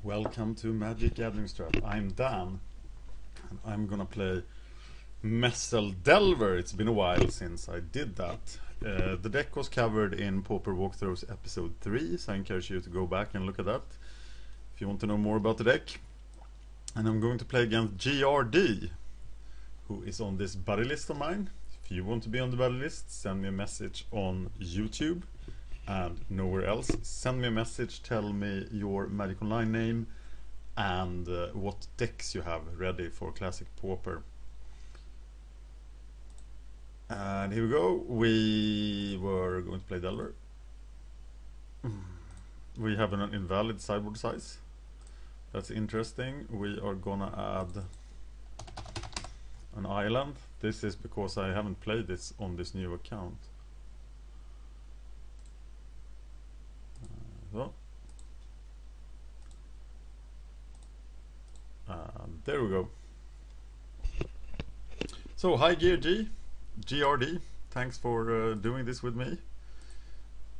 Welcome to MagicGatheringStrat. I'm Dan, and I'm gonna play Mezzel Delver. It's been a while since I did that. The deck was covered in Pauper Walkthroughs episode 3, so I encourage you to go back and look at that if you want to know more about the deck. And I'm going to play against GRD, who is on this buddy list of mine. If you want to be on the buddy list, send me a message on YouTube. And nowhere else, send me a message, tell me your Magic Online name and what decks you have ready for Classic Pauper. And here we go. We were going to play Delver. We have an invalid sideboard size. That's interesting. We are gonna add an island. This is because I haven't played this on this new account. There we go. So hi GRD, thanks for doing this with me.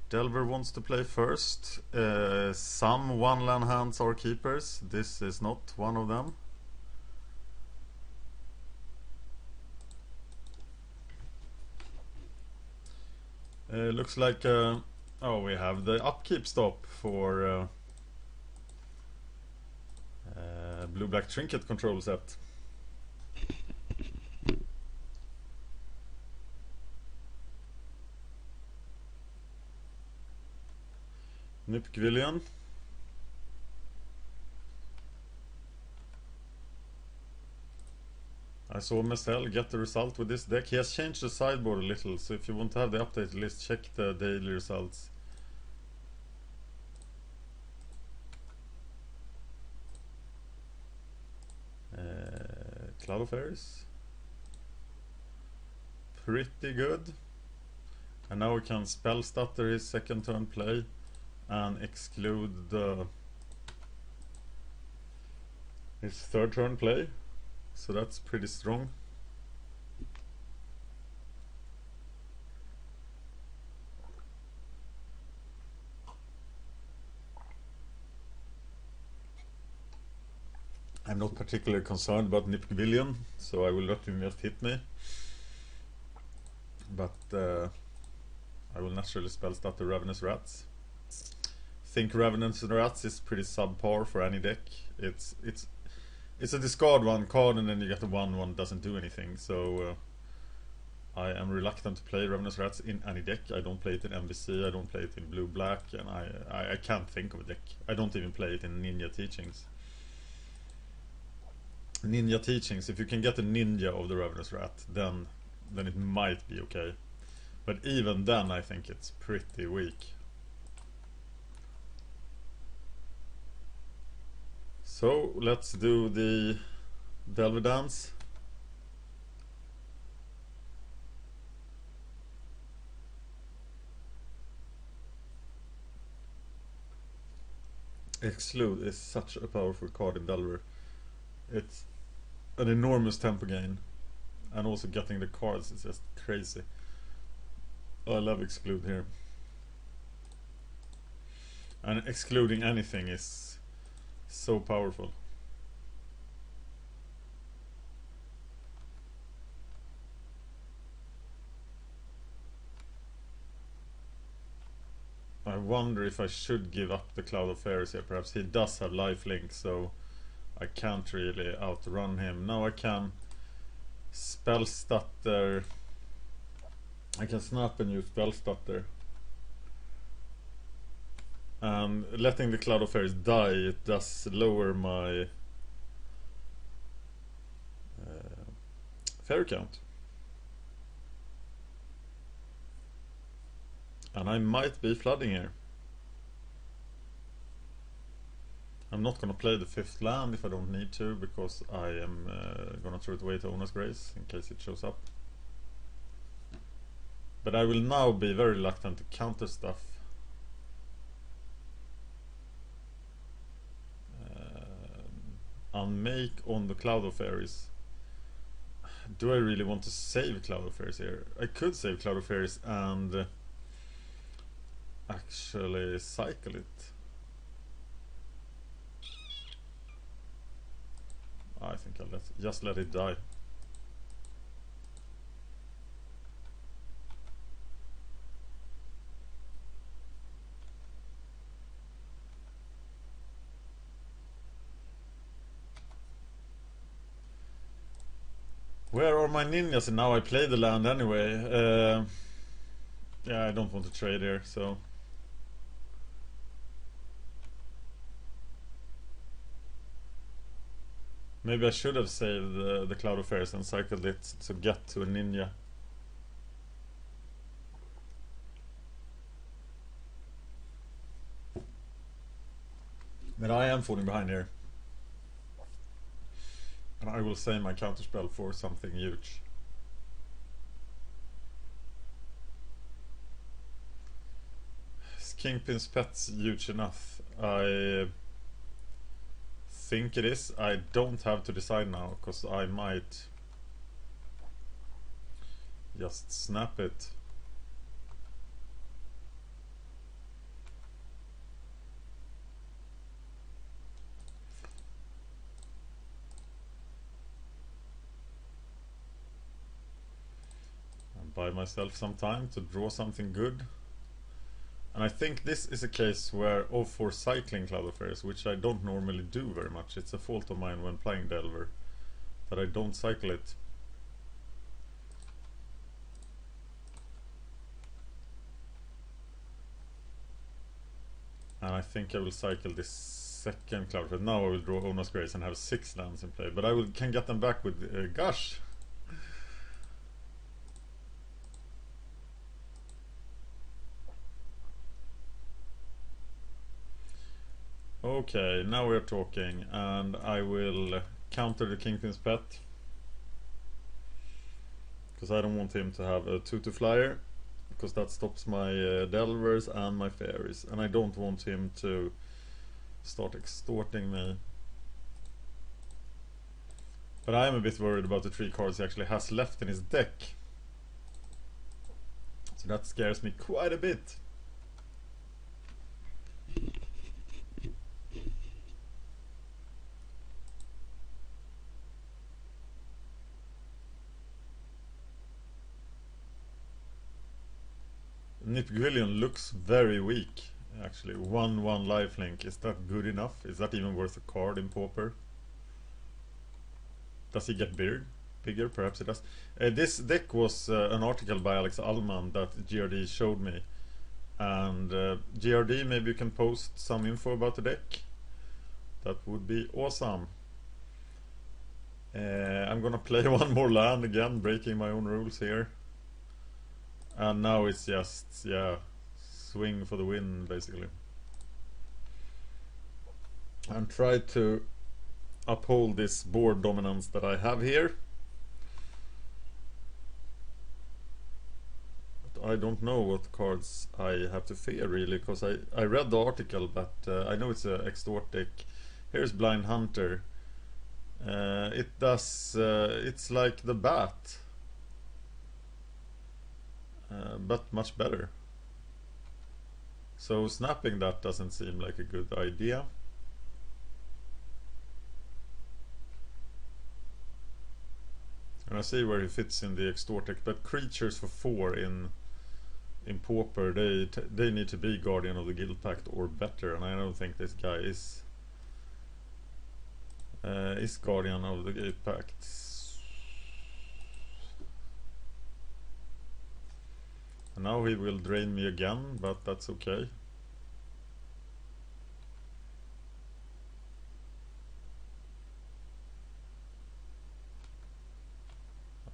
Delver wants to play first. Some one-land hands are keepers. This is not one of them. Looks like oh, we have the upkeep stop for blue-black Trinket control set. Nipgvillion. I saw Mezzel get the result with this deck. He has changed the sideboard a little, so if you want to have the updated list, check the daily results. Cloud of Fairies. Pretty good. And now we can spell stutter his second turn play and exclude his third turn play. So that's pretty strong. I'm not particularly concerned about Nipgvillion, so I will let him just hit me. But I will naturally spell start the Ravenous Rats. Think Ravenous Rats is pretty subpar for any deck. It's a discard one card and then you get a 1/1 doesn't do anything. So I am reluctant to play Ravenous Rats in any deck. I don't play it in MVC, I don't play it in blue-black, and I can't think of a deck. I don't even play it in Ninja Teachings. Ninja Teachings, if you can get a ninja of the Ravenous Rat, then it might be okay. But even then I think it's pretty weak. So let's do the Delver dance. Exclude is such a powerful card in Delver. It's an enormous tempo gain, and also getting the cards is just crazy. I love exclude here, and excluding anything is so powerful. I wonder if I should give up the Cloud of Fairies here. Perhaps he does have lifelink, so I can't really outrun him. Now I can spell stutter. I can snap and use spell stutter. And letting the Cloud of Fairies die, it does lower my fairy count. And I might be flooding here. I'm not gonna play the 5th land if I don't need to, because I am gonna throw it away to Owner's Grace in case it shows up. But I will now be very reluctant to counter stuff. Unmake on the Cloud of Fairies. Do I really want to save Cloud of Fairies here? I could save Cloud of Fairies and actually cycle it. let's just let it die. Where are my ninjas? And now I play the land anyway. Yeah, I don't want to trade here, so... Maybe I should have saved the Cloud of Fairs and cycled it to get to a ninja. But I am falling behind here. And I will save my counterspell for something huge. Is Kingpin's Pets huge enough? I think it is. I don't have to decide now, because I might just snap it. Buy myself some time to draw something good. And I think this is a case where, for cycling Cloud of Fairs, which I don't normally do very much. It's a fault of mine when playing Delver, that I don't cycle it. And I think I will cycle this second Cloud of Fairs. Now I will draw Ona's Grace and have 6 lands in play. But I can get them back with Gush. Okay, now we're talking, and I will counter the Kingpin's Pet, because I don't want him to have a 2/2 flyer, because that stops my Delvers and my Fairies, and I don't want him to start extorting me. But I am a bit worried about the 3 cards he actually has left in his deck, so that scares me quite a bit. Nipgrillion looks very weak, actually. 1/1 lifelink, is that good enough? Is that even worth a card in Pauper? Does he get bigger? Perhaps he does. This deck was an article by Alex Ullman that GRD showed me. And GRD, maybe you can post some info about the deck. That would be awesome. I'm gonna play one more land again, breaking my own rules here. And now it's just, yeah, swing for the win, basically. And try to uphold this board dominance that I have here. But I don't know what cards I have to fear, really, because I read the article, but I know it's a Extort deck. Here's Blind Hunter. It does, it's like the Bat. But much better. So snapping that doesn't seem like a good idea. And I see where he fits in the Extort deck, but creatures for 4 in Pauper, they need to be Guardian of the Guild Pact or better, and I don't think this guy is Guardian of the Guild Pact. And now he will drain me again, but that's okay.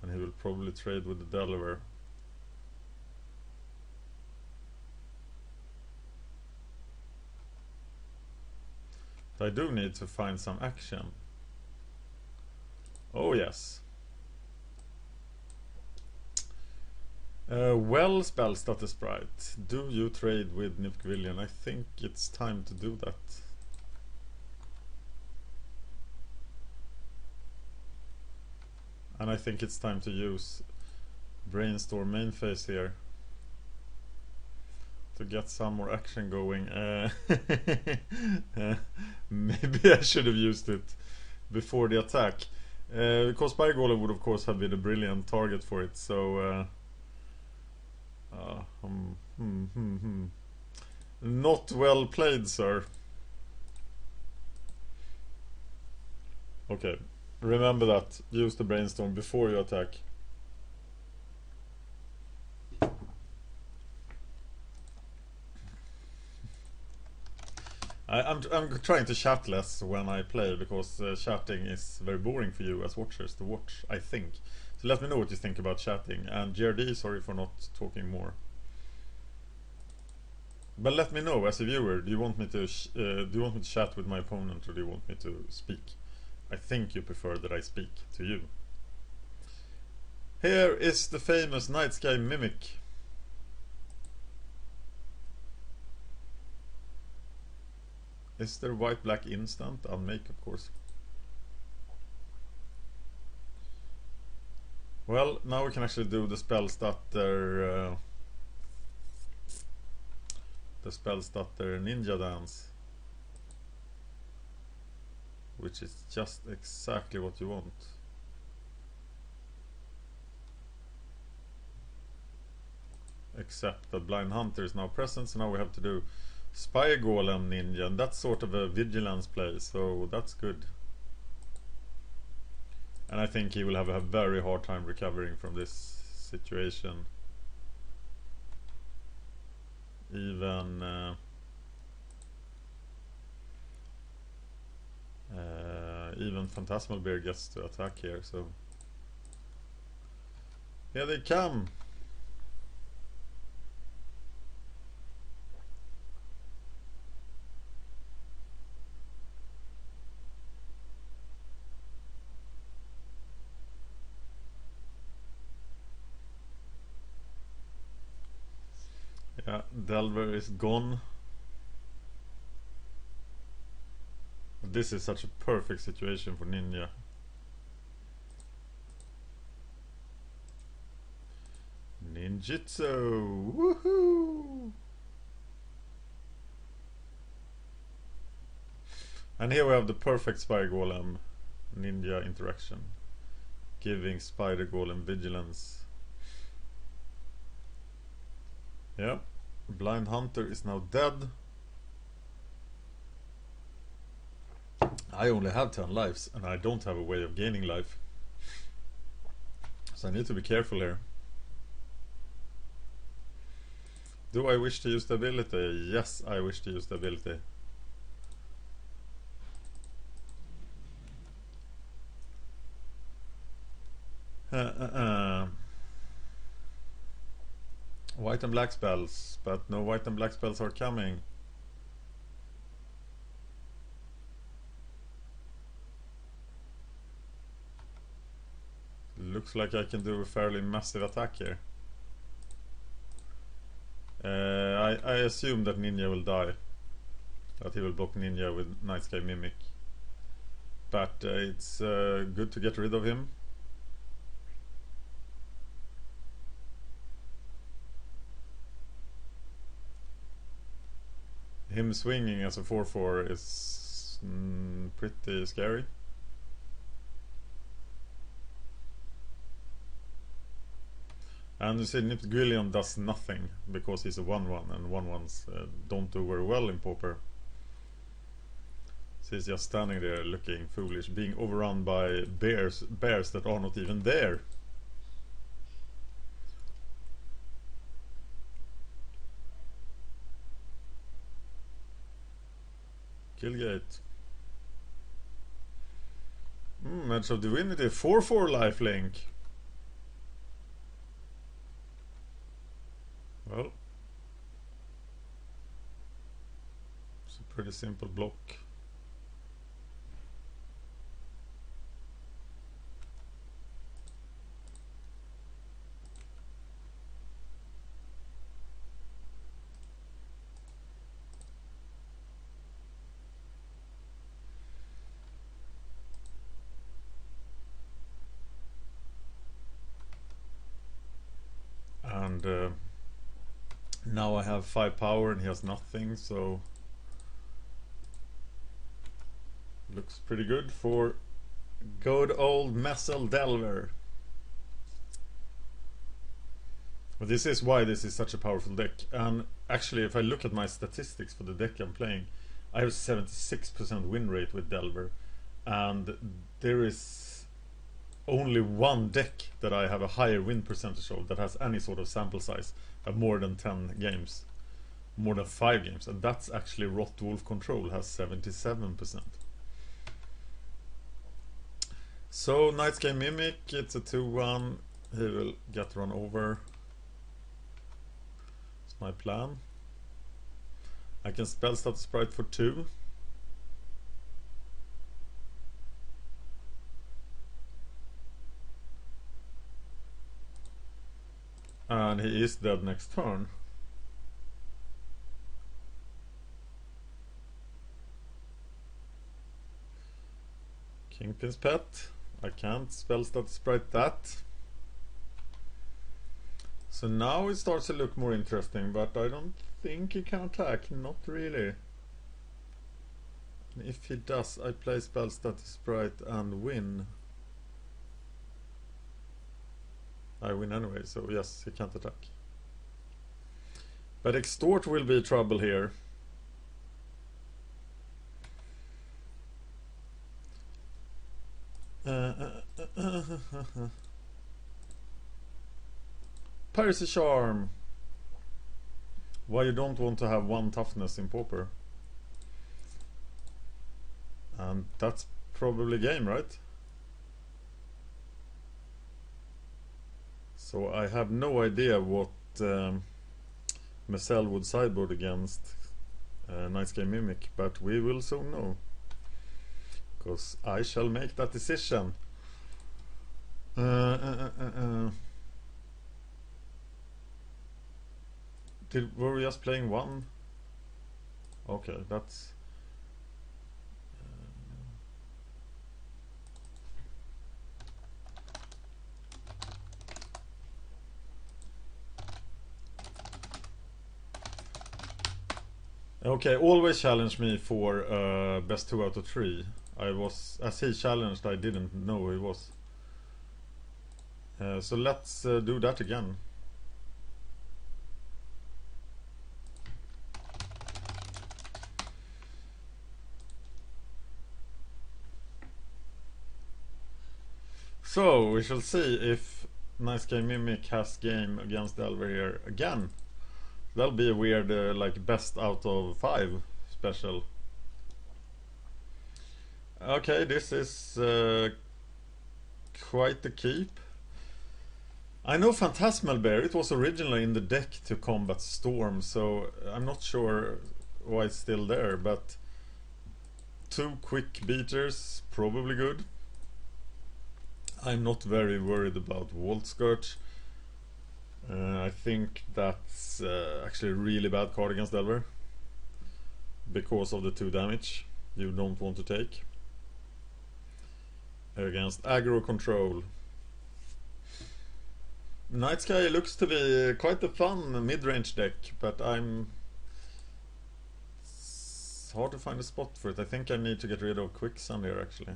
And he will probably trade with the Delver. But I do need to find some action. Oh yes. Well, spell status sprite. Do you trade with Nipgrillion? I think it's time to do that. And I think it's time to use Brainstorm main phase here to get some more action going. Maybe I should have used it before the attack. Because Spire Golem would of course have been a brilliant target for it, so not well played, sir. Okay, remember that. Use the brainstorm before you attack. I'm trying to chat less when I play, because chatting is very boring for you as watchers to watch, I think. So let me know what you think about chatting. And GRD, sorry for not talking more. But let me know as a viewer. Do you want me to chat with my opponent, or do you want me to speak? I think you prefer that I speak to you. Here is the famous Nightsky Mimic. Is there white-black instant? Unmake, of course. Well, now we can actually do the spells that they're ninja dance, which is just exactly what you want. Except that Blind Hunter is now present, so now we have to do Spire Golem Ninja, and that's sort of a vigilance play, so that's good. And I think he will have a very hard time recovering from this situation. Even Phantasmal Bear gets to attack here, so here they come. Yeah, Delver is gone. This is such a perfect situation for Ninja. Ninjutsu! Woohoo! And here we have the perfect Spire Golem Ninja interaction, giving Spider Golem vigilance. Yeah, Blind Hunter is now dead. I only have 10 lives, and I don't have a way of gaining life. So I need to be careful here. Do I wish to use the ability? Yes, I wish to use the ability. White and black spells, but no white and black spells are coming. Looks like I can do a fairly massive attack here. I assume that Ninja will die. That he will block Ninja with Nightsky Mimic. But it's good to get rid of him. Him swinging as a 4/4 is pretty scary. And you see, Niptgrillion does nothing because he's a 1/1, and 1/1s don't do very well in Pauper. So he's just standing there looking foolish, being overrun by bears that are not even there. Killgate. Edge of Divinity, 4/4 lifelink. Well, it's a pretty simple block. And now I have 5 power and he has nothing, so looks pretty good for Good old Mezzel Delver. Well, this is why this is such a powerful deck. And actually, if I look at my statistics for the deck I'm playing, I have 76% win rate with Delver. And there is only one deck that I have a higher win percentage of that has any sort of sample size of more than 10 games. More than 5 games. And that's actually Rot Wolf Control has 77%. So, Nightsky Mimic, it's a 2-1. He will get run over. That's my plan. I can spell Status Sprite for 2. And he is dead next turn. Kingpin's Pet. I can't spell Status Sprite that. So now it starts to look more interesting, but I don't think he can attack. Not really. And if he does, I play spell Status Sprite and win. I win anyway, so yes, he can't attack. But Extort will be trouble here. Piracy Charm. Why you don't want to have 1 toughness in Pauper. And that's probably game, right? So I have no idea what Mezzel would sideboard against Nightsky Mimic, but we will soon know. Because I shall make that decision. Were we just playing 1? Okay, that's... Okay, always challenge me for best 2 out of 3. I was, as he challenged, I didn't know who he was. So let's do that again. So we shall see if Nightsky Mimic has game against Delver here again. That'll be a weird like best out of 5 special. Okay, this is quite the keep. I know Phantasmal Bear, it was originally in the deck to combat Storm, so I'm not sure why it's still there, but 2 quick beaters, probably good. I'm not very worried about Vault Skirt. I think that's actually a really bad card against Delver because of the 2 damage you don't want to take against aggro control. Nightsky looks to be quite a fun mid-range deck, but it's hard to find a spot for it. I think I need to get rid of Quicksand here actually.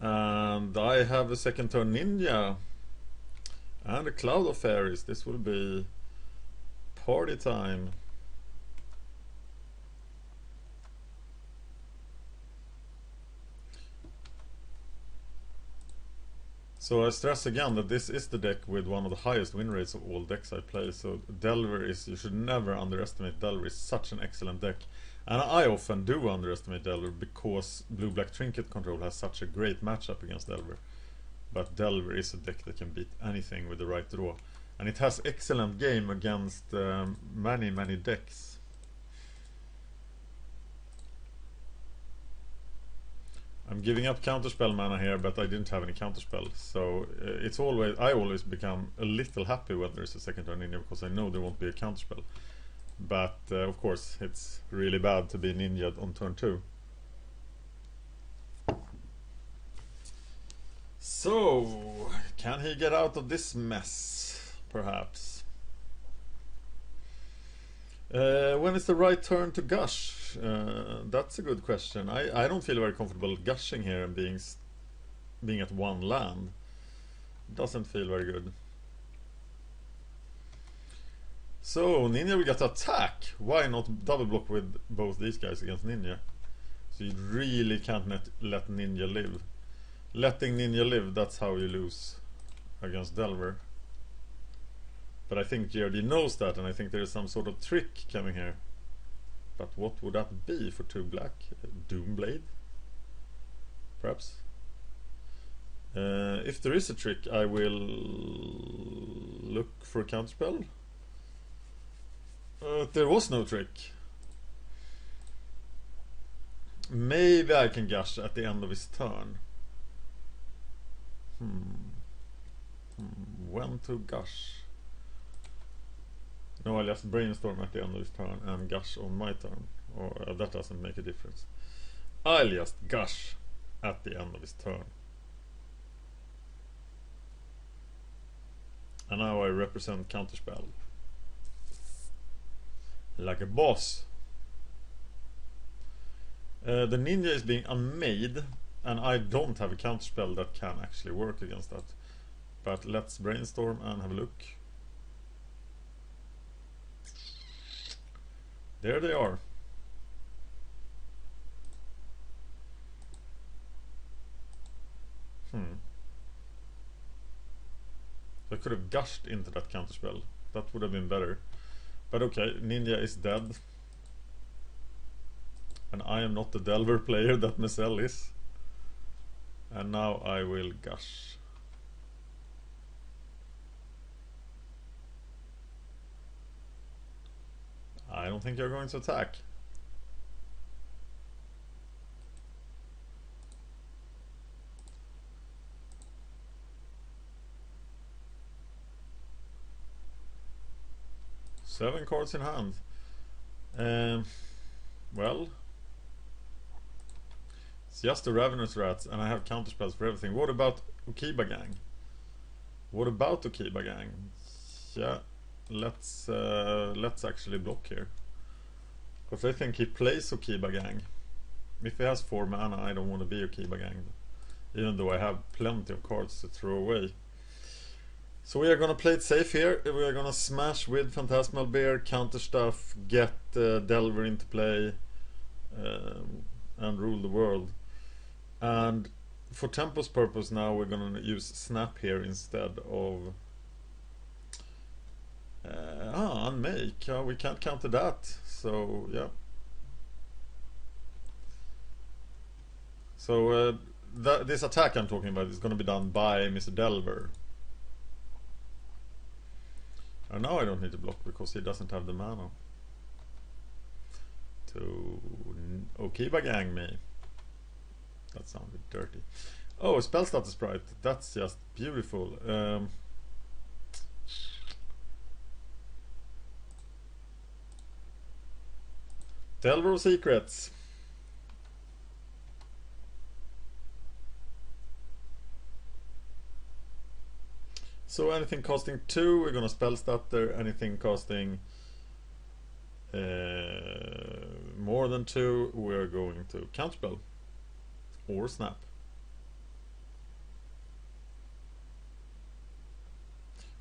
And I have a second turn Ninja and a Cloud of Fairies. This will be party time. So I stress again that this is the deck with one of the highest win rates of all decks I play. So Delver is, you should never underestimate Delver. It's such an excellent deck. And I often do underestimate Delver because Blue-Black Trinket Control has such a great matchup against Delver. But Delver is a deck that can beat anything with the right draw. And it has excellent game against many decks. I'm giving up counterspell mana here, but I didn't have any counterspell. So it's always, I always become a little happy when there's a second turn ninja because I know there won't be a counterspell. But of course it's really bad to be ninja'd on turn 2. So can he get out of this mess? Perhaps. When is the right turn to gush? That's a good question. I don't feel very comfortable gushing here and being at one land. Doesn't feel very good. So Ninja will get to attack. Why not double block with both these guys against Ninja? So you really can't let Ninja live. Letting Ninja live, that's how you lose against Delver. But I think GRD knows that, and I think there is some sort of trick coming here. But what would that be for 2 black? Doomblade? Perhaps? If there is a trick, I will look for a counterspell. There was no trick. Maybe I can gush at the end of his turn. When to gush? No, I'll just brainstorm at the end of his turn and gush on my turn. Or that doesn't make a difference. I'll just gush at the end of his turn. And now I represent counterspell. Like a boss. The Ninja is being unmade, and I don't have a counterspell that can actually work against that. But let's brainstorm and have a look. There they are. I could have gushed into that counterspell. That would have been better. But okay, Ninja is dead. And I am not the Delver player that Mezzel is. And now I will gush. I don't think you're going to attack. Seven cards in hand. Well, it's just the Ravenous Rats, and I have counterspells for everything. What about Okiba Gang? What about Okiba Gang? Yeah, let's actually block here, because I think he plays Okiba Gang. If he has 4 mana, I don't want to be Okiba Gang, even though I have plenty of cards to throw away. So we are gonna play it safe here. We are gonna smash with Phantasmal Bear, counter stuff, get Delver into play, and rule the world. And for tempo's purpose now, we're gonna use Snap here instead of Unmake. We can't counter that. So yeah. So this attack I'm talking about is gonna be done by Mr. Delver. And now I don't need to block because he doesn't have the mana to Okiba Gang me. That sounded dirty. Oh, spell status sprite. That's just beautiful. Delver of Secrets. So anything costing 2, we're gonna spell stutter. Anything costing more than 2, we're going to counterspell or snap.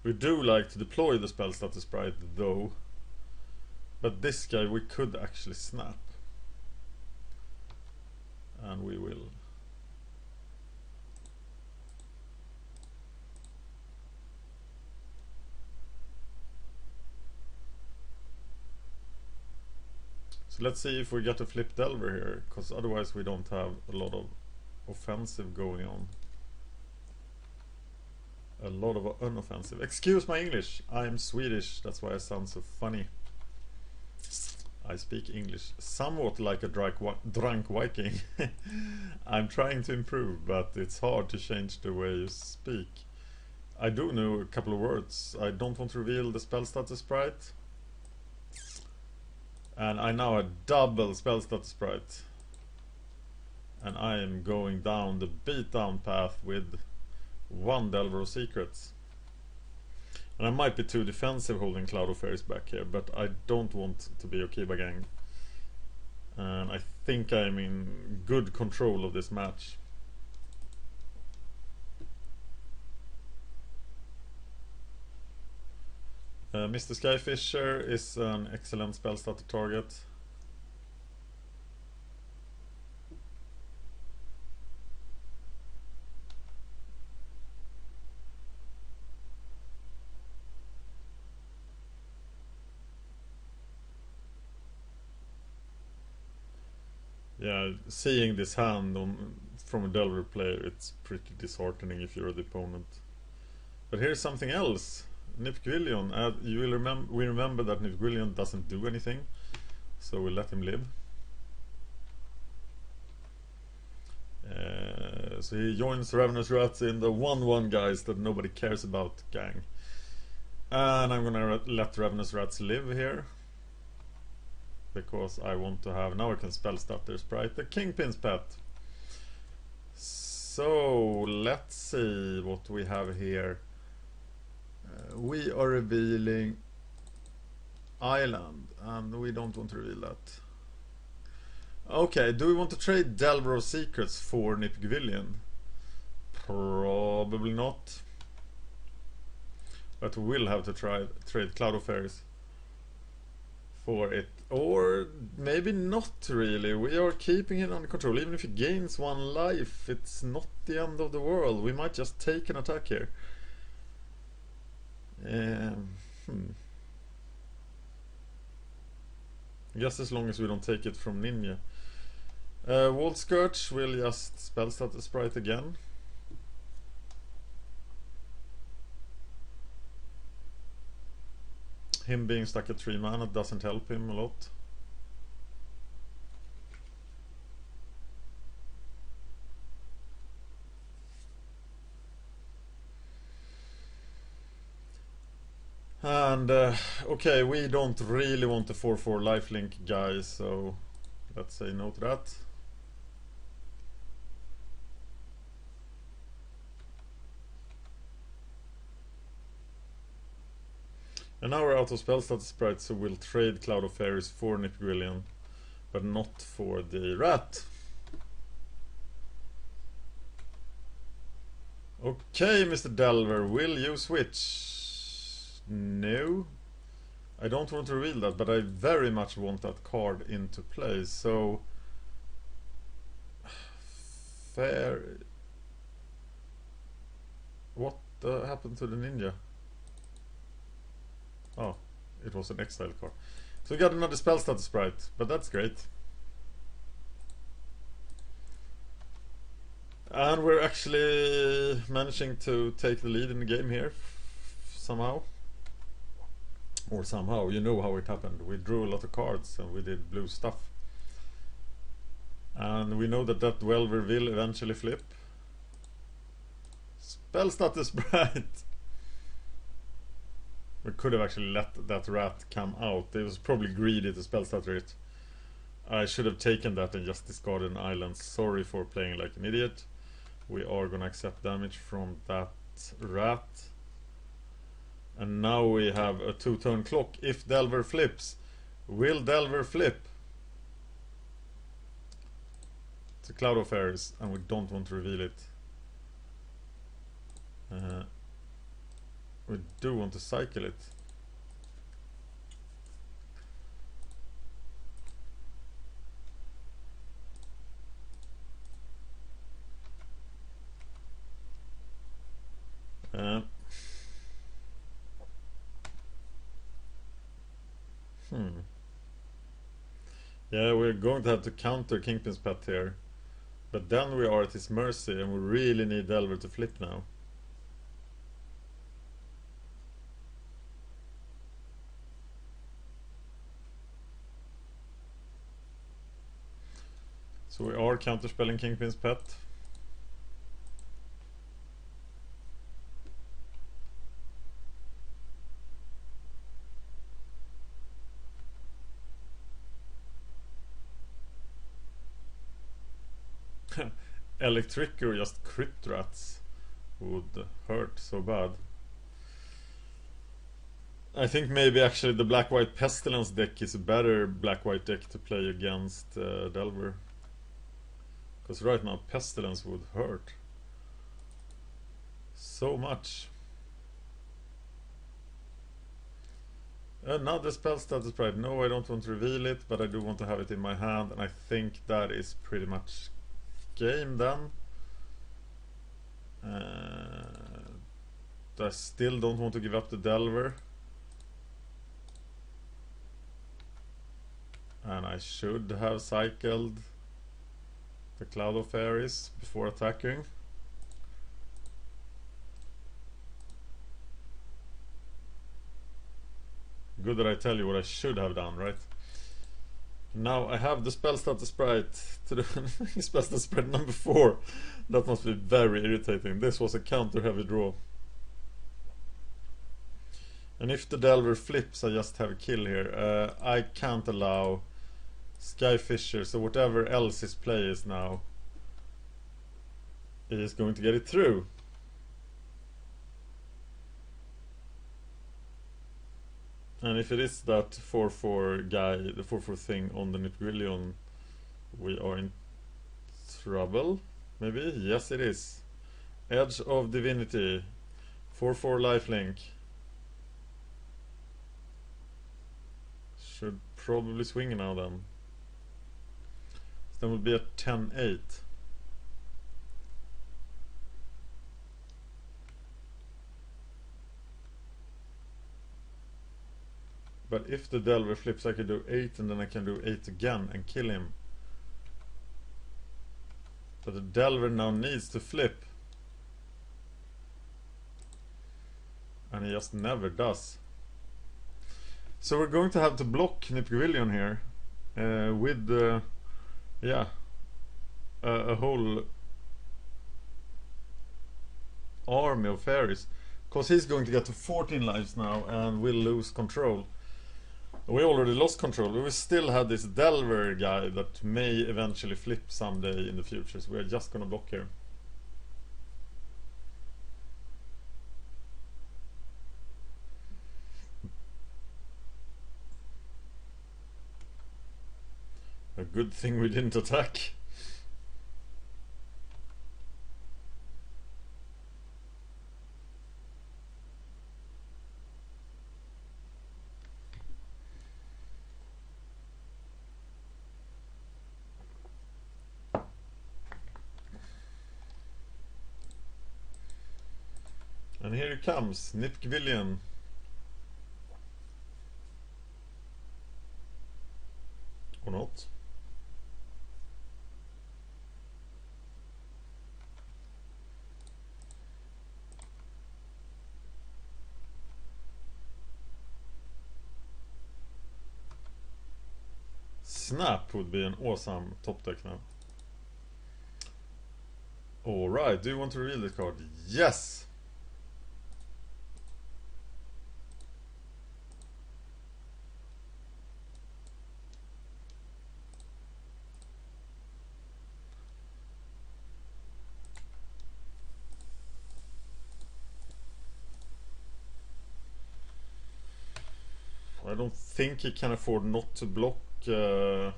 We do like to deploy the spell status sprite though, but this guy we could actually snap, and we will. So let's see if we get a flip Delver here, because otherwise we don't have a lot of offensive going on. A lot of unoffensive. Excuse my English, I'm Swedish, that's why I sound so funny. I speak English somewhat like a drunk Viking. I'm trying to improve, but it's hard to change the way you speak. I do know a couple of words. I don't want to reveal the spell status sprite. And I now have double spell status sprite. And I am going down the beatdown path with 1 Delver of Secrets. And I might be too defensive holding Cloud of Fairies back here, but I don't want to be Okiba gang. And I think I'm in good control of this match. Mr. Skyfisher is an excellent spell starter target. Yeah, seeing this hand from a Delver player, it's pretty disheartening if you're the opponent. But here's something else. Nipquillion. We remember that Nipquillion doesn't do anything, so we'll let him live. So he joins Ravenous Rats in the 1-1 guys that nobody cares about gang. And I'm gonna let Ravenous Rats live here, because I want to have, now I can spell start their sprite, the Kingpin's Pet. So let's see what we have here. We are revealing Island, and we don't want to reveal that. Okay, do we want to trade Delver of Secrets for Nipquillion? Probably not. But we will have to trade Cloud of Fairies for it. Or maybe not really. We are keeping it under control. Even if he gains 1 life, it's not the end of the world. We might just take an attack here. I guess as long as we don't take it from Ninja. Wall Scourge will just spell start the sprite again. Him being stuck at 3 mana doesn't help him a lot. And okay, we don't really want the 4/4 lifelink guy, so let's say no to that. And now we're out of spell status sprites, so we'll trade Cloud of Fairies for Nipquillion, but not for the rat. Okay, Mr. Delver, will you switch? No. I don't want to reveal that, but I very much want that card into play, so... Fair... What happened to the ninja? Oh, it was an exile card. So we got another spell status sprite, but that's great. And we're actually managing to take the lead in the game here, somehow. Or somehow, you know how it happened. We drew a lot of cards and we did blue stuff. And we know that Delver will eventually flip. Spell status sprite! We could have actually let that rat come out. It was probably greedy to spell stutter it. I should have taken that and just discarded an island. Sorry for playing like an idiot. We are gonna accept damage from that rat. And now we have a 2-turn clock. If Delver flips, will Delver flip? It's a Cloud of Fairies, and we don't want to reveal it. We do want to cycle it. Yeah, we're going to have to counter Kingpin's Pet here. But then we are at his mercy, and we really need Delver to flip now. So we are counterspelling Kingpin's Pet. Electric or just crit rats would hurt so bad. I think maybe actually the black-white pestilence deck is a better black-white deck to play against Delver. Because right now pestilence would hurt so much. Another spell status pride. No, I don't want to reveal it, but I do want to have it in my hand, and I think that is pretty much game then. I still don't want to give up the Delver. And I should have cycled the Cloud of Fairies before attacking. Good that I tell you what I should have done, right? Now I have the spell status sprite to the spell status sprite number 4. That must be very irritating. This was a counter heavy draw. And if the Delver flips, I just have a kill here. I can't allow Skyfisher, so whatever else his play is now, he is going to get it through. And if it is that 4/4 guy, the 4/4 thing on the Nipgrillion, we are in trouble. Maybe? Yes, it is. Edge of Divinity, 4/4 lifelink. Should probably swing now then. So then would be a 10/8. But if the Delver flips, I can do 8 and then I can do 8 again and kill him. But the Delver now needs to flip. And he just never does. So we're going to have to block Nipgrillion here. With a whole army of fairies. Because he's going to get to 14 lives now and will lose control. We already lost control. We still have this Delver guy that may eventually flip someday in the future. So we're just gonna block here. A good thing we didn't attack. And here it comes, Nipgrillion. Or not. Snap would be an awesome top deck now. Alright, do you want to reveal this card? Yes! I don't think he can afford not to block the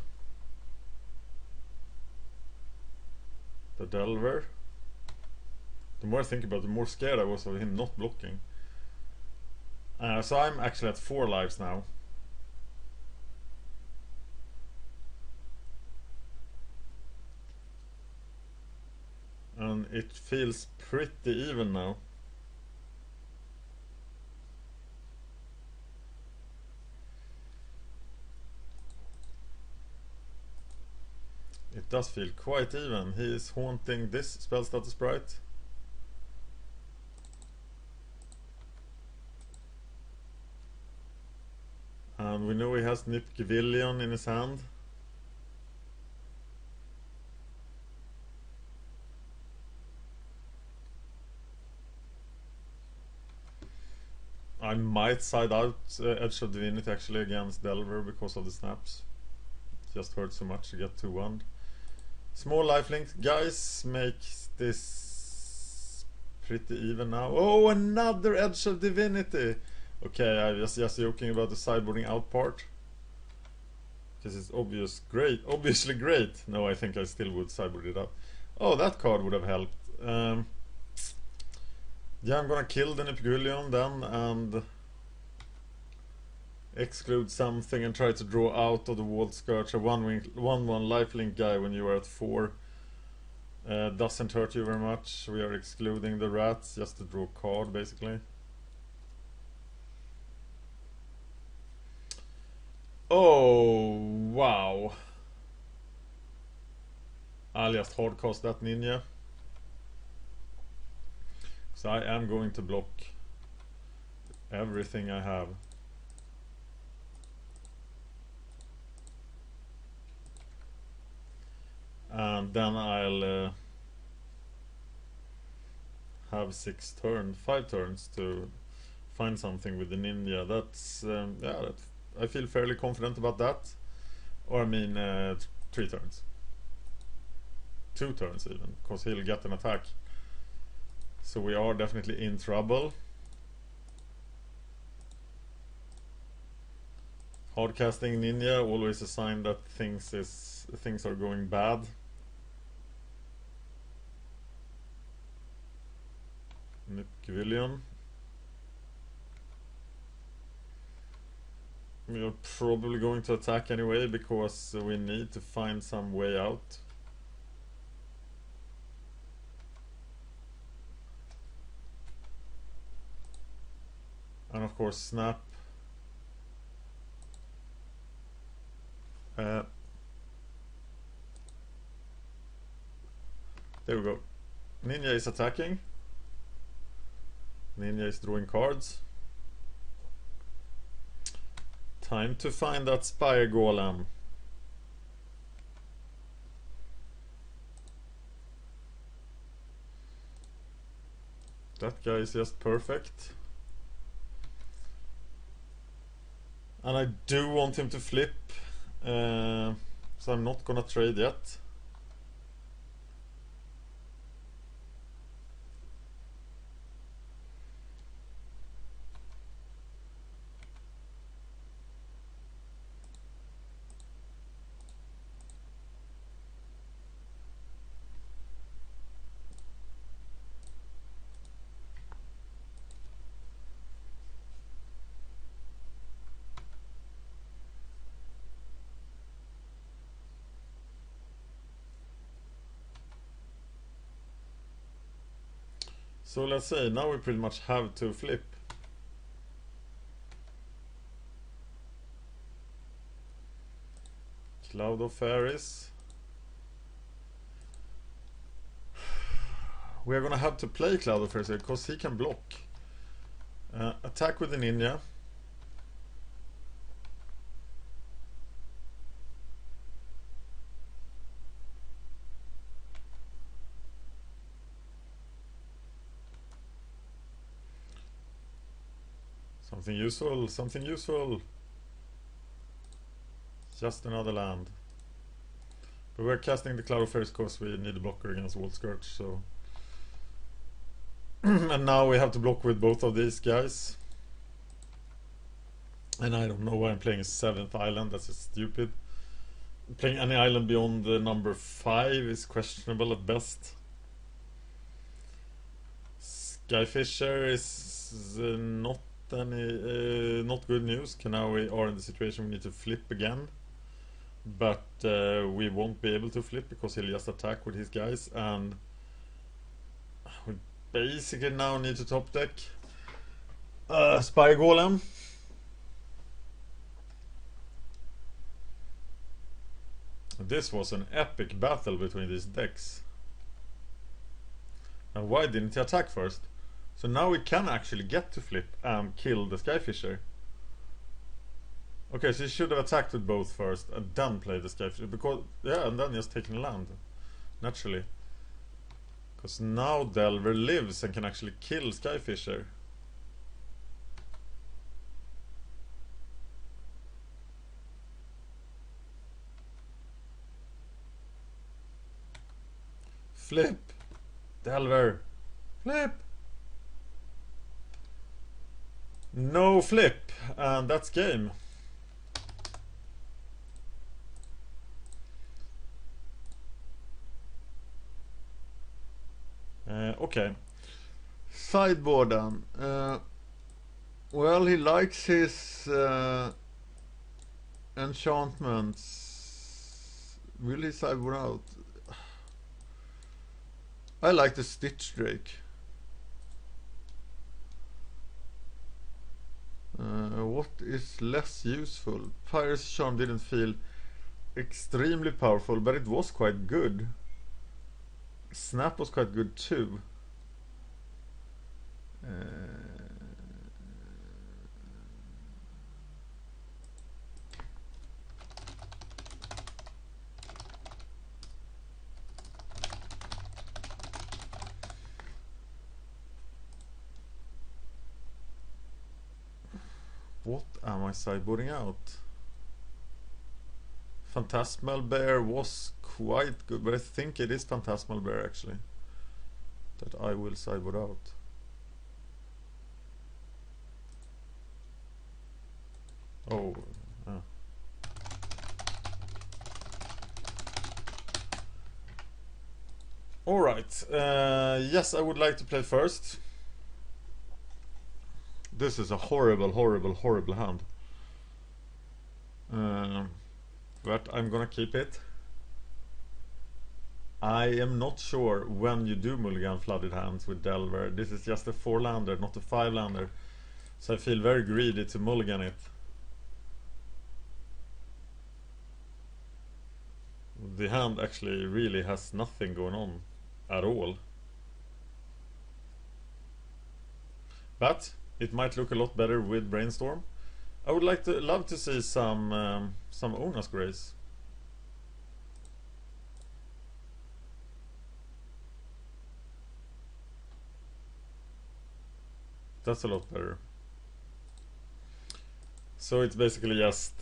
Delver. The more I think about it, the more scared I was of him not blocking. So I'm actually at 4 lives now. And it feels pretty even now. It does feel quite even. He is haunting this spell status sprite. And we know he has Nipgrillion in his hand. I might side out Edge of Divinity actually against Delver because of the snaps. Just hurt so much to get 2-1. Small lifelink, guys, makes this pretty even now. Oh, another Edge of Divinity! Okay, I was just joking about the sideboarding out part. This is obviously great. No, I think I still would sideboard it up. Oh, that card would have helped. Yeah, I'm gonna kill the Nipgulion then and exclude something and try to draw out of the Vault Skirch a 1/1 lifelink guy when you are at 4. Doesn't hurt you very much. We are excluding the rats just to draw a card basically. Oh, wow. I'll just hardcast that ninja. So I am going to block everything I have. And then I'll have 5 turns to find something with the ninja. That's yeah, I feel fairly confident about that. Or I mean 3 turns. 2 turns even, because he'll get an attack. So we are definitely in trouble. Hardcasting ninja, always a sign that things are going bad. Nipgulion. We are probably going to attack anyway because we need to find some way out. And of course snap. There we go. Ninja is attacking. Ninja is drawing cards. Time to find that Spire Golem. That guy is just perfect. And I do want him to flip. So I'm not gonna trade yet. So let's say now we pretty much have to flip. Cloud of Fairies. We are gonna have to play Cloud of Fairies because he can block. Attack with the ninja. Something useful, something useful. Just another land. But we're casting the Cloud of Fairies because we need a blocker against Vault Skirch, so... And now we have to block with both of these guys. And I don't know why I'm playing a 7th island, that's just stupid. Playing any island beyond the number 5 is questionable at best. Skyfisher is not good news. Now we are in the situation we need to flip again, but we won't be able to flip because he'll just attack with his guys, and we basically now need to top deck Spire Golem. This was an epic battle between these decks. And why didn't he attack first? So now we can actually get to flip and kill the Skyfisher. Okay, so he should have attacked with both first and then played the Skyfisher. Because, yeah, and then just taking land. Naturally. Because now Delver lives and can actually kill Skyfisher. Flip! Delver! Flip! No flip, and that's game. Okay. Sideboard then. Well, he likes his enchantments. Will he sideboard out? I like the Stitch Drake. What is less useful? Pirate's Charm didn't feel extremely powerful, but it was quite good. Snap was quite good too. What am I sideboarding out? Phantasmal Bear was quite good, but I think it is Phantasmal Bear actually that I will sideboard out. Oh, Alright, yes, I would like to play first. This is a horrible, horrible, horrible hand. But I'm gonna keep it. I am not sure when you do mulligan flooded hands with Delver. This is just a 4-lander, not a 5-lander. So I feel very greedy to mulligan it. The hand actually really has nothing going on at all. But it might look a lot better with Brainstorm. I would love to see some Ona's Grace. That's a lot better. So it's basically just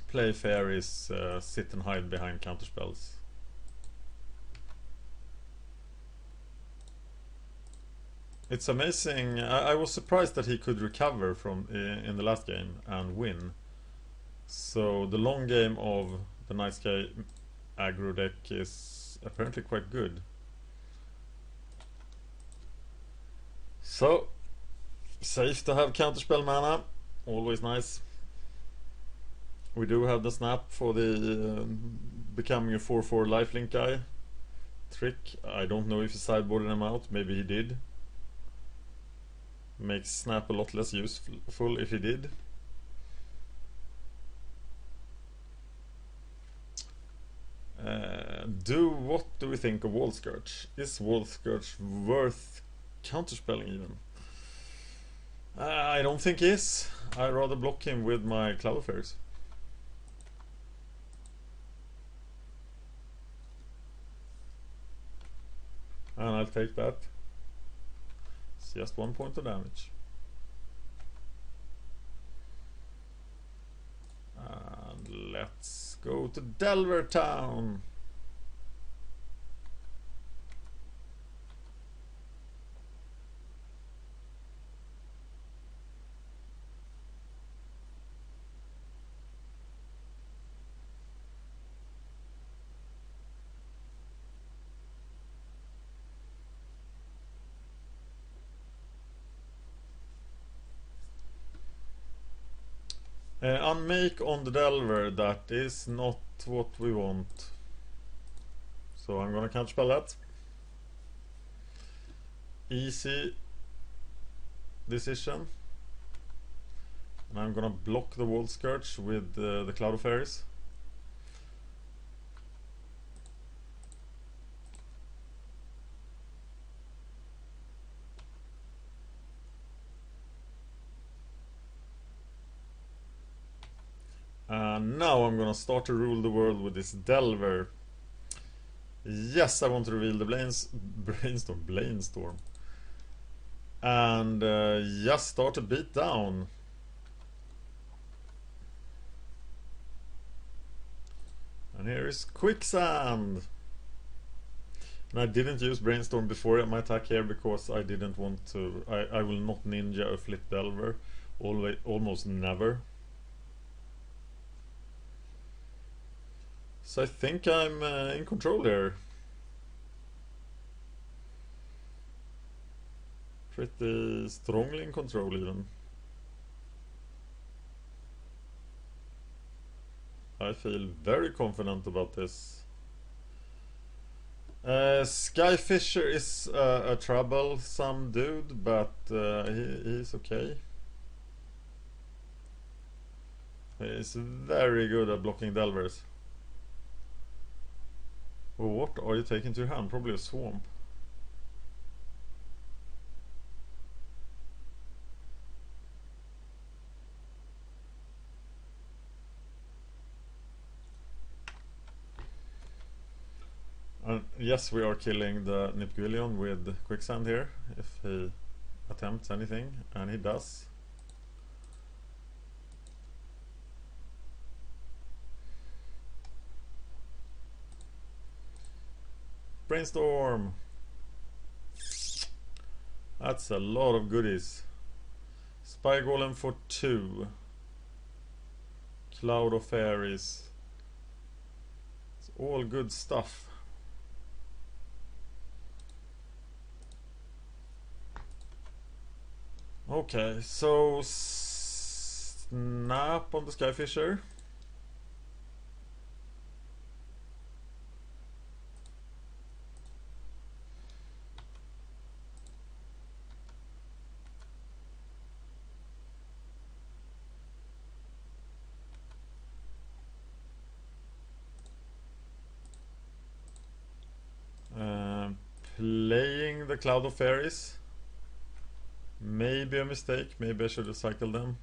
play fairies, sit and hide behind counterspells. It's amazing. I was surprised that he could recover from in the last game and win. So the long game of the Nightsky Aggro deck is apparently quite good. So safe to have counterspell mana, always nice. We do have the snap for the becoming a 4/4 lifelink guy trick. I don't know if he sideboarded him out, maybe he did. Makes snap a lot less useful if he did. What do we think of Wall Scourge? Is Wall Scourge worth counterspelling even? I don't think he is. I'd rather block him with my Cloud of Fairies. And I'll take that. It's just 1 point of damage. And let's go to Delver Town. Unmake on the Delver, that is not what we want. So I'm gonna counterspell that. Easy decision. And I'm gonna block the Wall Scourge with the Cloud of Fairies. And now I'm gonna start to rule the world with this Delver. Yes, I want to reveal the Brainstorm. And just start to beat down. And here is Quicksand. And I didn't use Brainstorm before my attack here because I didn't want to. I will not ninja a flip Delver, almost never. So I think I'm in control here. Pretty strongly in control even. I feel very confident about this. Skyfisher is a troublesome dude, but he's okay. He's very good at blocking Delvers. Oh, what are you taking to your hand? Probably a swamp. Yes, we are killing the Nipguillion with Quicksand here, if he attempts anything, and he does. Brainstorm! That's a lot of goodies. Spy Golem for 2. Cloud of Fairies. It's all good stuff. Okay, so snap on the Skyfisher. Playing the Cloud of Fairies. Maybe a mistake, maybe I should have cycled them.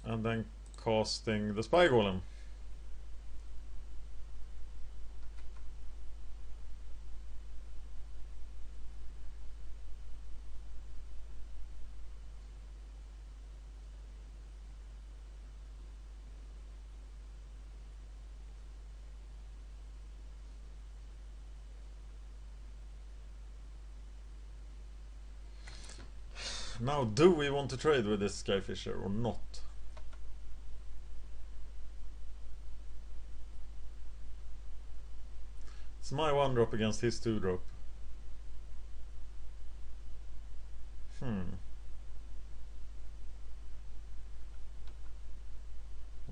And then casting the Spy Golem. Now, do we want to trade with this Skyfisher or not? It's my 1-drop against his 2-drop.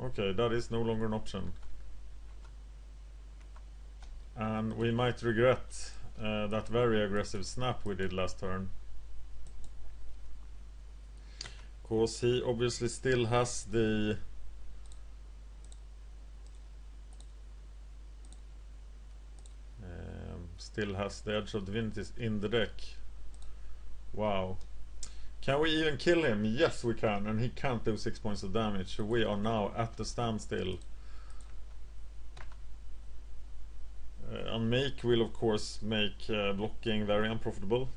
Okay, that is no longer an option. And we might regret that very aggressive snap we did last turn. Because he obviously still has the Edge of Divinities in the deck. Wow. Can we even kill him? Yes, we can, and he can't do 6 points of damage, so we are now at the standstill. Unmake will of course make blocking very unprofitable.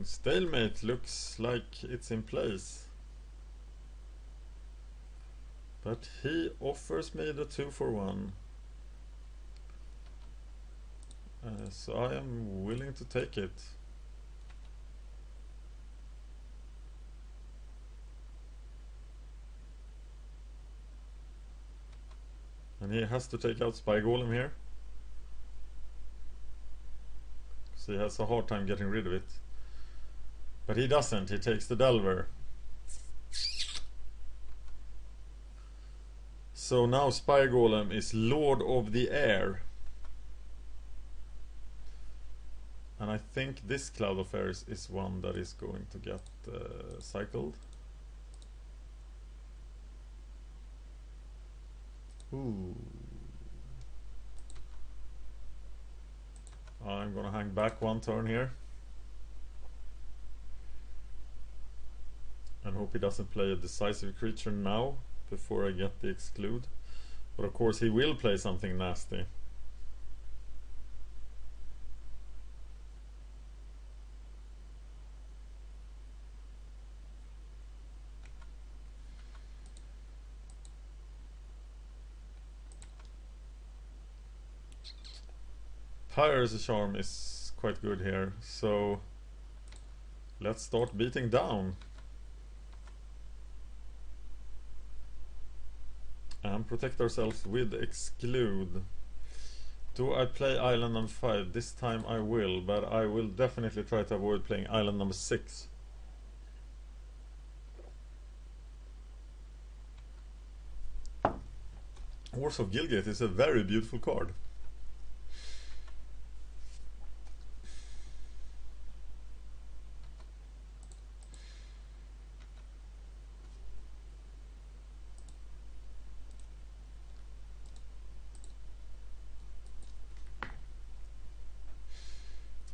Stalemate looks like it's in place. But he offers me the 2-for-1. So I am willing to take it. And he has to take out Spy Golem here. So he has a hard time getting rid of it. But he doesn't, he takes the Delver. So now Spy Golem is Lord of the Air. And I think this Cloud of Fairies is one that is going to get cycled. Ooh. I'm gonna hang back 1 turn here. And hope he doesn't play a decisive creature now before I get the exclude. But of course he will play something nasty. Piracy Charm is quite good here, so let's start beating down. And protect ourselves with Exclude. Do I play island number 5? This time I will, but I will definitely try to avoid playing island number 6. Wars of Gilgate is a very beautiful card.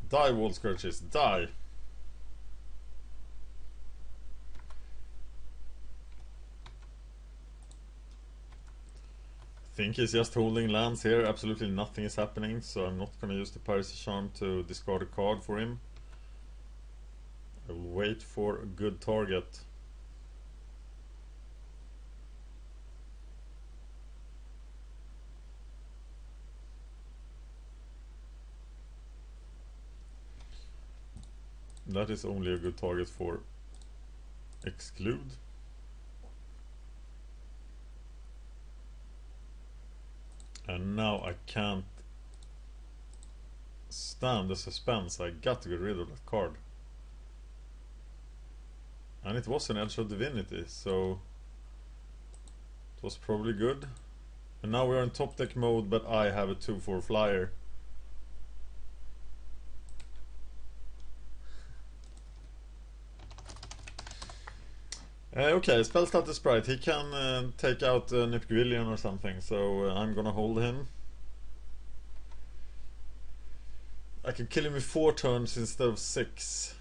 Die, Wall Scourges, die! Think he's just holding lands here, absolutely nothing is happening, so I'm not gonna use the Piracy Charm to discard a card for him. I will wait for a good target. That is only a good target for Exclude. And now I can't stand the suspense. I got to get rid of that card. And it was an Edge of Divinity, so it was probably good. And now we're in top deck mode, but I have a 2/4 flyer. Okay, Spellstutter Sprite, he can take out Nipgrillion or something, so I'm gonna hold him. I can kill him with 4 turns instead of 6.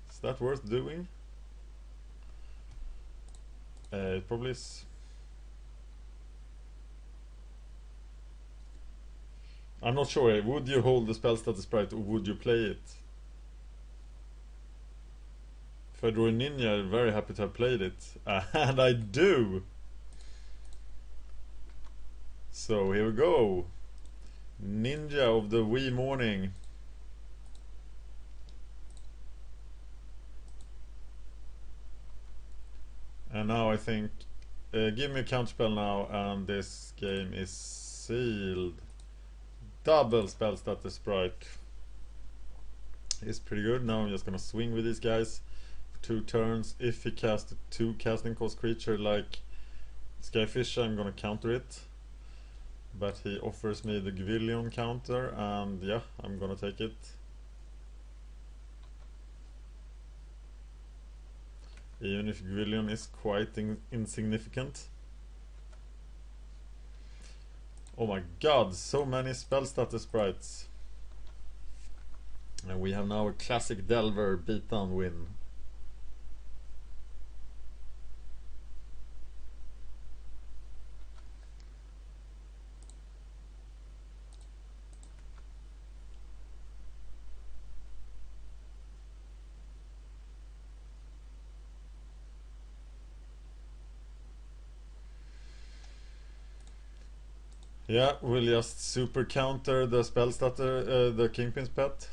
Is that worth doing? It probably is. I'm not sure, would you hold the Spellstutter Sprite or would you play it? If I draw a ninja, I'm very happy to have played it. And I do! So here we go. Ninja of the wee morning. And now I think... give me a counterspell now and this game is sealed. Double Spellstutter Sprite. It's pretty good. Now I'm just gonna swing with these guys. 2 turns. If he casts a 2 casting cost creature like Skyfish, I'm gonna counter it. But he offers me the Gvillion counter, and yeah, I'm gonna take it. Even if Gvillion is quite insignificant. Oh my god, so many Spellstutter Sprites. And we have now a classic Delver beatdown win. Yeah, we'll just super counter the Spellstutter, the Kingpin's Pet.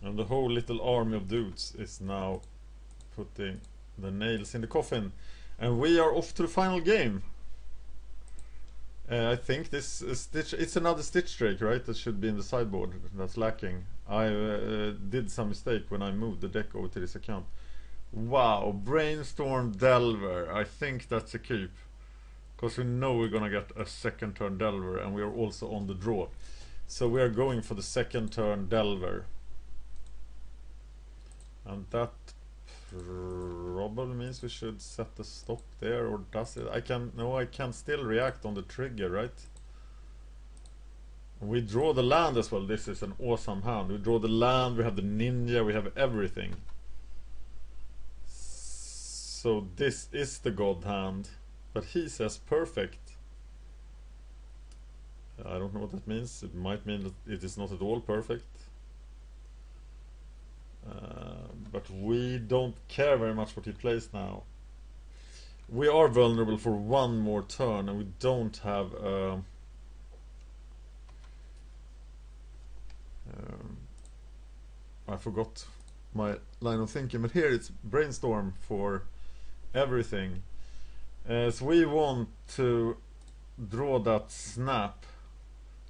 And the whole little army of dudes is now putting the nails in the coffin. And we are off to the final game. I think this Stitch, it's another Stitch Drake, right? That should be in the sideboard, that's lacking. I did some mistake when I moved the deck over to this account. Wow, Brainstorm Delver, I think that's a keep. Because we know we're gonna get a second turn Delver, and we are also on the draw. So we are going for the second turn Delver. And that probably means we should set the stop there, or does it? I can still react on the trigger, right? We draw the land as well. This is an awesome hand. We draw the land, we have the ninja, we have everything. So this is the god hand, but he says perfect. I don't know what that means. It might mean that it is not at all perfect. but we don't care very much what he plays now. We are vulnerable for one more turn, and we don't have I forgot my line of thinking, but here it's brainstorm for everything. So we want to draw that snap,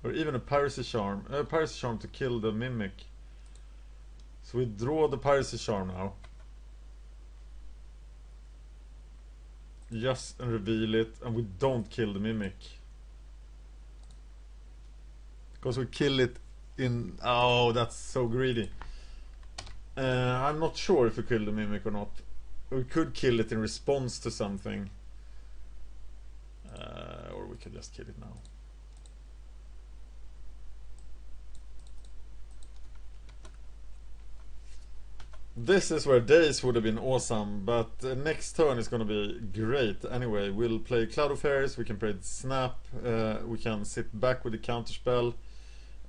or even a piracy charm to kill the mimic. So we draw the piracy charm now. Yes, and reveal it, and we don't kill the mimic. Because we kill it in... Oh, that's so greedy. I'm not sure if we kill the mimic or not. We could kill it in response to something. Or we could just kill it now. This is where days would have been awesome, but next turn is going to be great. Anyway, we'll play Cloud of Fairies, we can play Snap, we can sit back with the counterspell,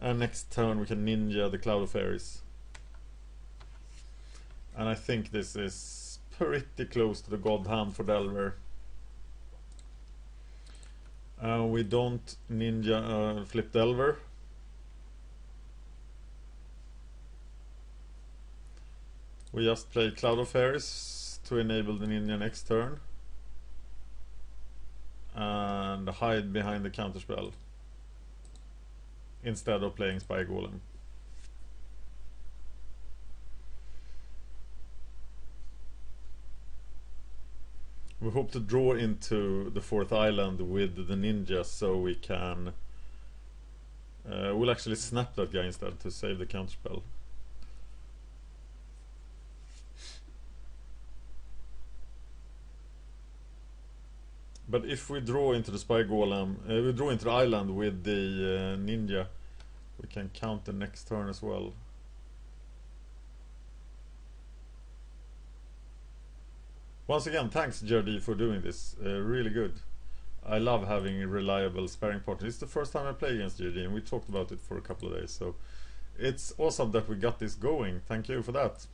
and next turn we can ninja the Cloud of Fairies. And I think this is pretty close to the God Hand for Delver. We don't ninja flip Delver. We just play Cloud of Fairies to enable the ninja next turn. And hide behind the counterspell. Instead of playing Spy Golem. We hope to draw into the 4th island with the ninja, so we can... we'll actually snap that guy instead to save the counterspell. But if we draw into the Spy Golem, we draw into the island with the ninja, we can count the next turn as well. Once again, thanks JD for doing this, really good. I love having a reliable sparring partner. It's the first time I play against JD, and we talked about it for a couple of days, so it's awesome that we got this going. Thank you for that.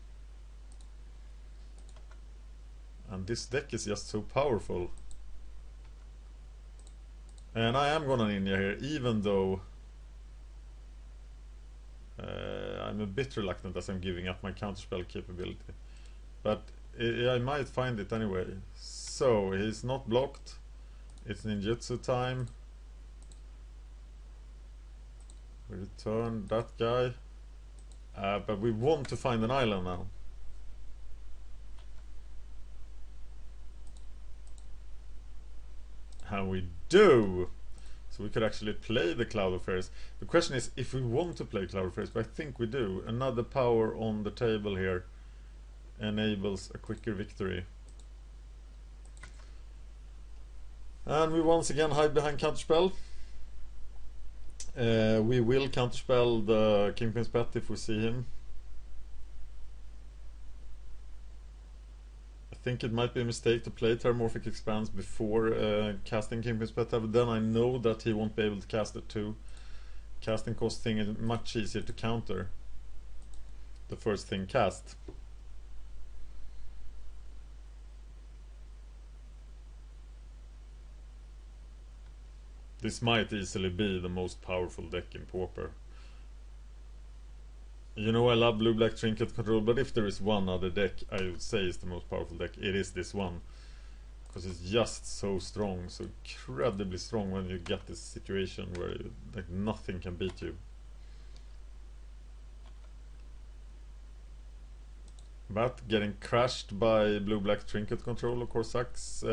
And this deck is just so powerful. And I am gonna ninja here, even though I'm a bit reluctant as I'm giving up my counterspell capability. But I might find it anyway. So, he's not blocked. It's ninjutsu time. We return that guy. But we want to find an island now. And we do! So we could actually play the Cloud of Fairies. The question is if we want to play Cloud of Fairies, but I think we do. Another power on the table here enables a quicker victory. And we once again hide behind counterspell. We will counterspell the Kingpin's Pet if we see him. I think it might be a mistake to play Terramorphic Expanse before casting Kingpin's Pet, but then I know that he won't be able to cast it too. Casting cost thing is much easier to counter the first thing cast. This might easily be the most powerful deck in Pauper. You know I love blue-black Trinket control, but if there is one other deck I would say is the most powerful deck, it is this one. Because it's just so strong, so incredibly strong when you get this situation where like nothing can beat you. But getting crashed by blue-black Trinket control of course sucks.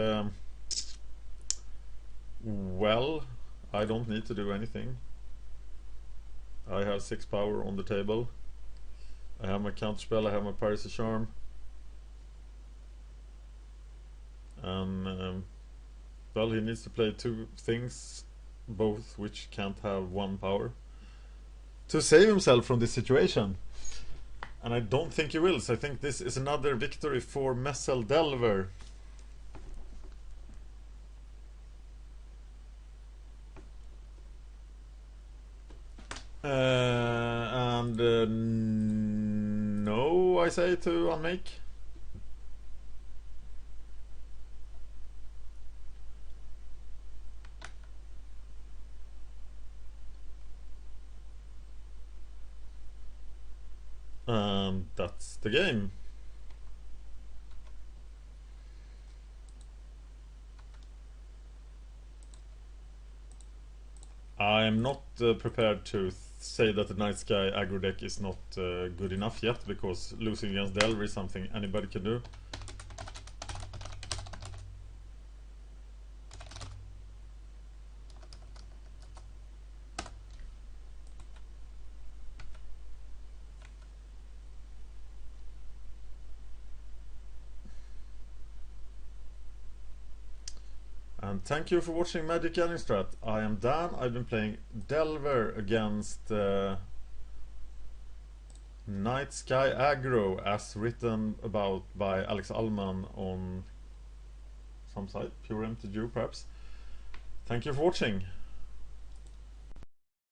Well, I don't need to do anything. I have 6 power on the table. I have my counterspell, I have my piracy charm. And well, he needs to play 2 things, both which can't have 1 power, to save himself from this situation. And I don't think he will, so I think this is another victory for Mezzel Delver. No, I say to unmake? And that's the game. I'm not prepared to say that the Nightsky Aggro deck is not good enough yet, because losing against Delver is something anybody can do. And thank you for watching MagicGatheringStrat. I am Dan. I've been playing Delver against Nightsky Aggro, as written about by Alex Ullman on some site, Pure MTG perhaps. Thank you for watching.